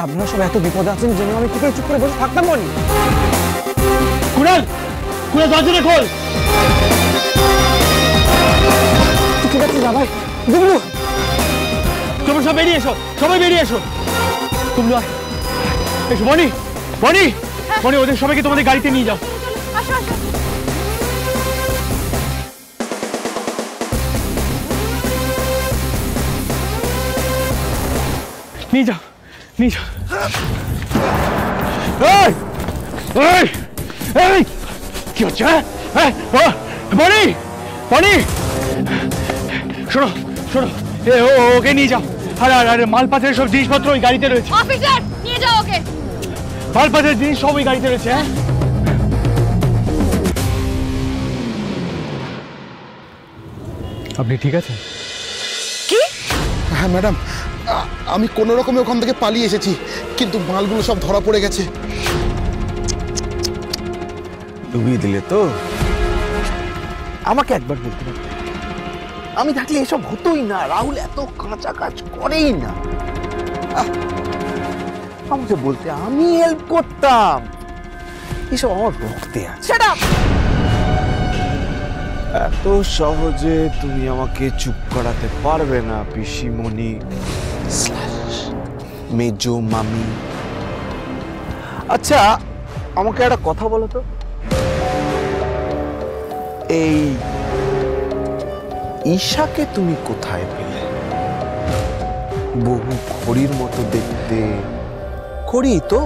আপনারা সব এত বিপদে আছেন জেনে আমি কি করে চুপ করে বসে থাকতাম বলি? কুণাল, কুণাল দরজাটা খোল। ঠিক আছে না ভাই, বুবলু তোমরা সব বেরিয়ে এসো, সবাই বেরিয়ে এসো। বুবলু এসো। বনি, বনি, বনি ওদের সবাইকে তোমাদের গাড়িতে নিয়ে যাও। আসো আসো। নিয়ে যাও, নিয়ে যাও। এই এই এই কি হচ্ছে? বনি, বনি শোনো শোনো, ওকে নিয়ে যাও। আরে মাল পাচারের সব জিনিসপত্র ওই গাড়িতে রয়েছে। অফিসার নিয়ে যাও ওকে। মাল পাচারের জিনিস সব ওই গাড়িতে রয়েছে। হ্যাঁ আপনি ঠিক আছেন? কি? হ্যাঁ ম্যাডাম, আমি কোনো রকমে ওখান থেকে পালিয়ে এসেছি, কিন্তু মালগুলো সব ধরা পড়ে গেছে। ডুবিয়ে দিলে তো? আমাকে একবার বলতে পারতে, আমি থাকলে এসব হতোই না। রাহুল এত কাঁচা কাজ করেই না। আমাকে বলতে, আমি হেল্প করতাম। এসব আমার রক্তে আছে। Shut up. এত সহজে তুমি আমাকে চুপ করাতে পারবে না পিসিমণি মেজো মামি। আচ্ছা আমাকে একটা কথা বলো তো, এই ঈশাকে তুমি কোথায় পেলে? বহু খড়ির মতো দেখতে। খড়ি তো?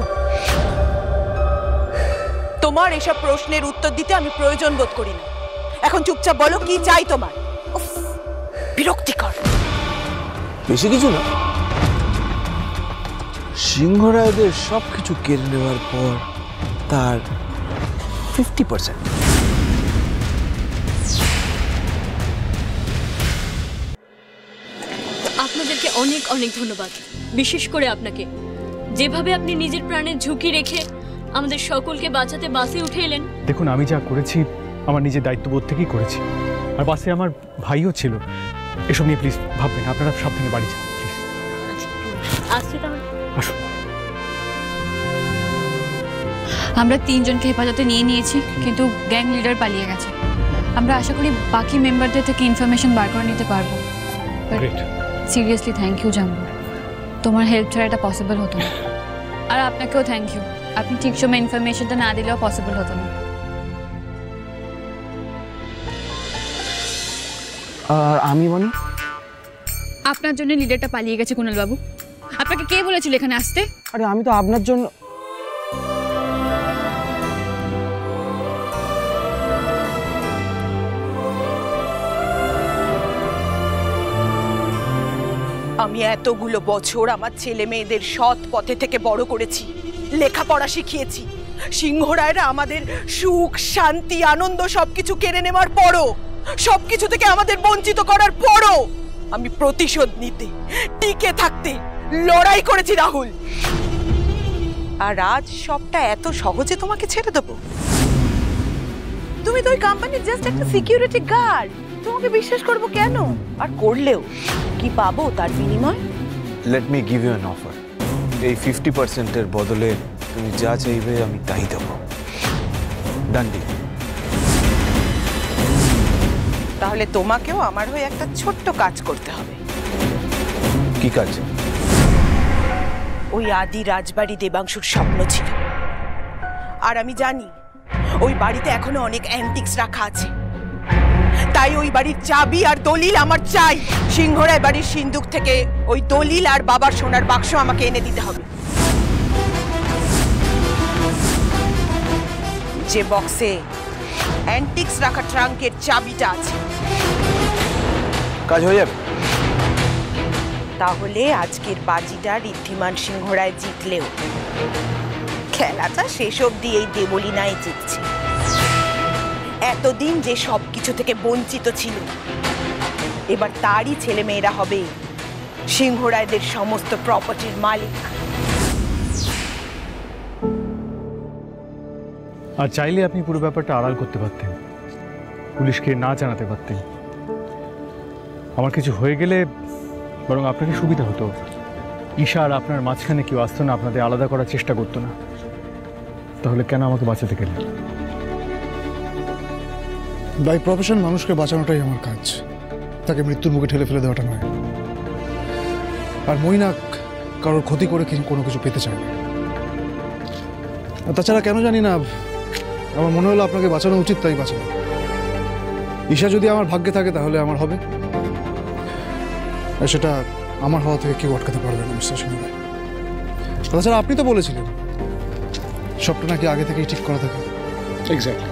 তোমার এসব প্রশ্নের উত্তর দিতে আমি প্রয়োজন বোধ করি না। এখন চুপচাপ বলো কি চাই তোমার। বিরক্তিকর। বেশি কিছু না, সিংহরায়দের সবকিছু কেড়ে নেওয়ার পর তার 50%। আপনাদেরকে অনেক অনেক ধন্যবাদ, বিশেষ করে আপনাকে। যেভাবে আপনি নিজের প্রাণের ঝুঁকি রেখে আমাদের সকলকে বাঁচাতে বাসে উঠে এলেন। দেখুন আমি যা করেছি আমার নিজের দায়িত্ববোধ থেকেই করেছি, আর বাসে আমার ভাইও ছিল। এসব নিয়ে প্লিজ ভাববেন। আপনারা সাবধানে বাড়ি যান প্লিজ। আসছে তাহলে। আসুন। আমরা 3 জনকে হেফাজতে নিয়ে নিয়েছি, কিন্তু গ্যাং লিডার পালিয়ে গেছে। আমরা আশা করি বাকি মেম্বারদের থেকে ইনফরমেশন বার করে নিতে পারবো। সিরিয়াসলি থ্যাংক ইউ জাম্বু, তোমার হেল্প ছাড়া এটা পসিবল হতো না। আর আপনাকেও থ্যাংক ইউ, আপনি ঠিক সময় ইনফরমেশনটা না দিলেও পসিবল হতো না। আর আমি বলি, আপনার জন্য লিডারটা পালিয়ে গেছে কুণাল বাবু। আপনাকে কে বলেছিল এখানে আসতে? আরে আমি তো আপনার জন্য। আমি এতগুলো বছর আমার ছেলে মেয়েদের সৎ পথে থেকে বড় করেছি, লেখাপড়া শিখিয়েছি। সিংহরায়রা আমাদের সুখ শান্তি আনন্দ সবকিছু কেড়ে নেওয়ার পরও, সবকিছু থেকে আমাদের বঞ্চিত করার পরও আমি প্রতিশোধ নিতে, টিকে থাকতে লড়াই করেছি রাহুল। আর আজ সবটা এত সহজে তোমাকে ছেড়ে দেবো? তুমি তো ওই কোম্পানির জাস্ট একটা সিকিউরিটি গার্ড, তোমাকে বিশ্বাস করবো কেন? আর করলেও কি পাবো তার বিনিময়? Let me give you an offer. এই 50%-এর বদলে তুমি যা চাইবে আমি তাই দেবো। Done deal. তাহলে তোমাকেও আমার হয়ে একটা ছোট্ট কাজ করতে হবে। কি কাজ? ওই আদি রাজবাড়ি দেবাংশুর স্বপ্ন ছিল, আর আমি জানি ওই বাড়িতে এখনো অনেক অ্যান্টিক্স রাখা আছে। তাই ওই বাড়ির চাবি আর দলিল আমার চাই। সিংহরায় বাড়ির সিন্দুক থেকে ওই দলিল আর বাবার সোনার বাক্স আমাকে এনে দিতে হবে। যে বক্সে অ্যান্টিক্স রাখা ট্রাঙ্কের চাবিটা আছে। কাজ হয়ে যাবে? তাহলে আজকের বাজিটা ঋদ্ধিমান সিংহরায় জিতলেও খেলাটা শেষ অবধি এই দেবলীনাই জিতছে। এতদিন যে সবকিছু থেকে বঞ্চিত ছিল, এবার তারই ছেলে মেয়েরা হবে সিংহরায়দের সমস্ত প্রপার্টির মালিক। আর চাইলে আপনি পুরো ব্যাপারটা আড়াল করতে পারতেন, পুলিশকে না জানাতে পারতেন। আমার কিছু হয়ে গেলে বরং আপনাকে সুবিধা হতো। ঈশা আর আপনার মাঝখানে কেউ আসতো না, আপনাদের আলাদা করার চেষ্টা করতো না, তাহলে কেন আমাকে বাঁচাতে গেলেন? বাই প্রফেশন মানুষকে বাঁচানোটাই আমার কাজ, তাকে মৃত্যুর মুখে ঠেলে ফেলে দেওয়াটা নয়। আর মৈনাক কারোর ক্ষতি করে কোনো কিছু পেতে চায় না। তাছাড়া কেন জানি না, আমার মনে হলো আপনাকে বাঁচানো উচিত, তাই বাঁচানো। ঈশা যদি আমার ভাগ্যে থাকে তাহলে আমার হবে, আর সেটা আমার হওয়া থেকে কেউ আটকাতে পারবে না মিস্টার সিংহ রায়। তাছাড়া আপনি তো বলেছিলেন সবটা নাকি আগে থেকেই ঠিক করা থাকে। এক্স্যাক্টলি।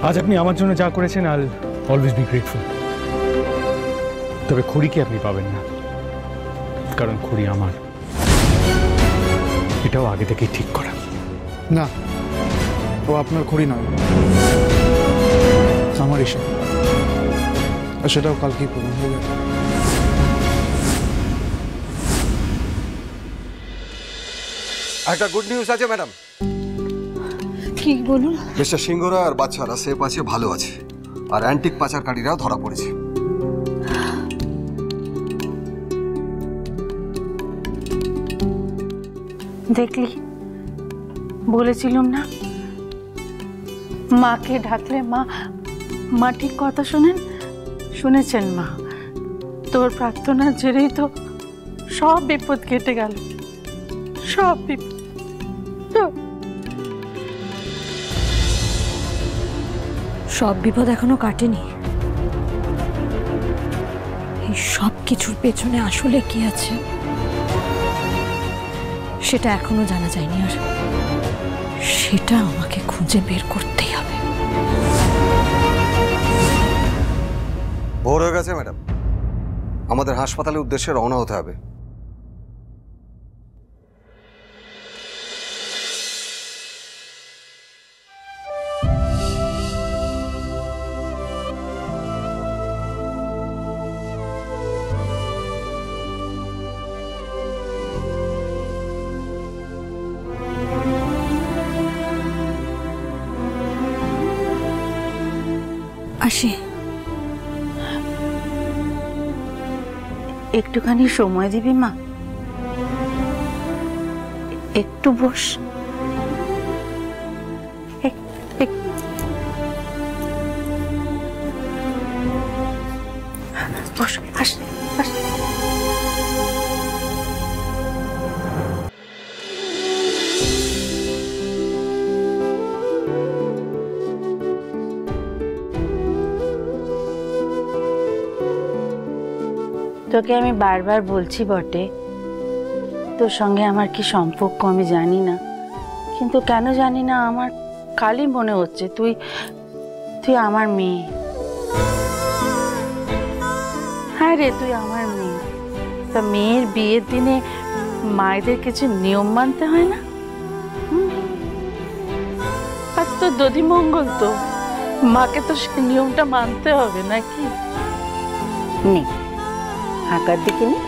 আজ আপনি আমার জন্য যা করেছেন, I will always be grateful. তবে খুড়িকে আপনি পাবেন না, কারণ খুড়ি আমার, এটাও আগে থেকেই ঠিক করা। না, ও আপনার খুড়ি নয়, আমার ঈশা, আর সেটাও কালকেই প্রমাণ হয়ে যাবে। একটা গুড নিউজ আছে ম্যাডাম। কি বলুন? মিস্টার সিংহরা আর বাচ্চারা সেফ আছে, ভালো আছে, আর অ্যান্টিক পাচারকারীরাও ধরা পড়েছে। দেখলি, বলেছিলাম না, মাকে ডাকলে মা ঠিক কথা শোনেন। শুনেছেন মা, তোর প্রার্থনার জেরেই তো সব বিপদ কেটে গেল, সব বিপদ। সব বিপদ এখনো কাটেনি। এই সব কিছুর পেছনে আসলে কি আছে সেটা এখনো জানা যায়নি, আর সেটা আমাকে খুঁজে বের করতেই হবে। ভোর হয়ে গেছে ম্যাডাম, আমাদের হাসপাতালের উদ্দেশ্যে রওনা হতে হবে। আসি। একটুখানি সময় দিবি মা? একটু বস। বস, আস। তোকে আমি বারবার বলছি বটে, তোর সঙ্গে আমার কি সম্পর্ক আমি জানি না, কিন্তু কেন জানি না আমার কালই মনে হচ্ছে তুই আমার মেয়ে। হ্যাঁ রে, তুই আমার মেয়ে। তা মেয়ের বিয়ের দিনে মায়েদের কিছু নিয়ম মানতে হয় না? আজ তো দধিমঙ্গল, তো মাকে তো সে নিয়মটা মানতে হবে নাকি? নে, আঁকার দিকে নে।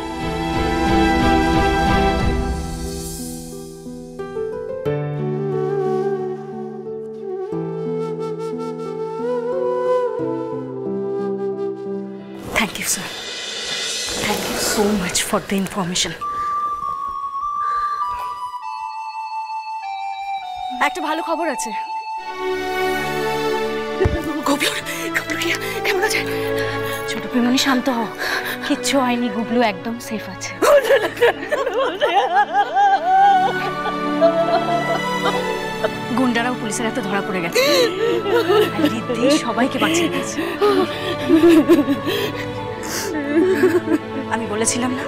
Thank you sir, thank you so much for the information. একটা ভালো খবর আছে। কেমন আছে? ছোট প্রেমনি, শান্ত হও, কিচ্ছু হয়নি, গুবলু একদম সেফ আছে। গুন্ডারাও পুলিশের হাতে ধরা পড়ে গেছে, রিদ্ধি সবাইকে বাঁচিয়ে দিয়েছে। আমি বলেছিলাম না,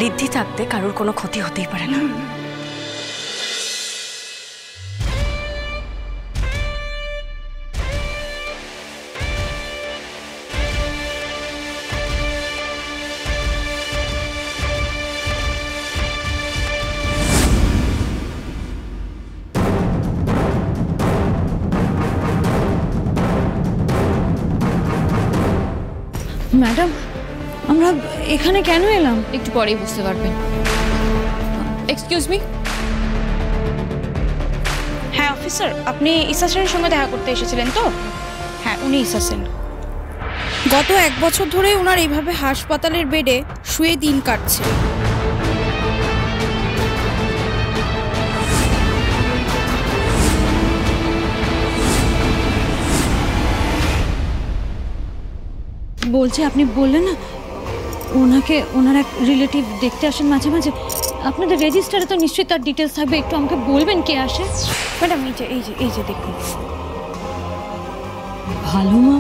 রিদ্ধি থাকতে কারোর কোনো ক্ষতি হতেই পারে না। ম্যাডাম, আমরা এখানে কেন এলাম? একটু পরেই বুঝতে পারবেন। Excuse me. হ্যাঁ অফিসার, আপনি ঈশা সেনের সঙ্গে দেখা করতে এসেছিলেন তো? হ্যাঁ, উনি ঈশা সেন। গত 1 বছর ধরে ওনার এইভাবে হাসপাতালের বেডে শুয়ে দিন কাটছে। বলছে আপনি বললেন না ওনাকে ওনার এক রিলেটিভ দেখতে আসেন মাঝে মাঝে, আপনাদের রেজিস্টারে তো নিশ্চয়ই তার ডিটেলস থাকবে, একটু আমাকে বলবেন কে আসে? ম্যাডাম এই যে দেখুন। ভালো মা।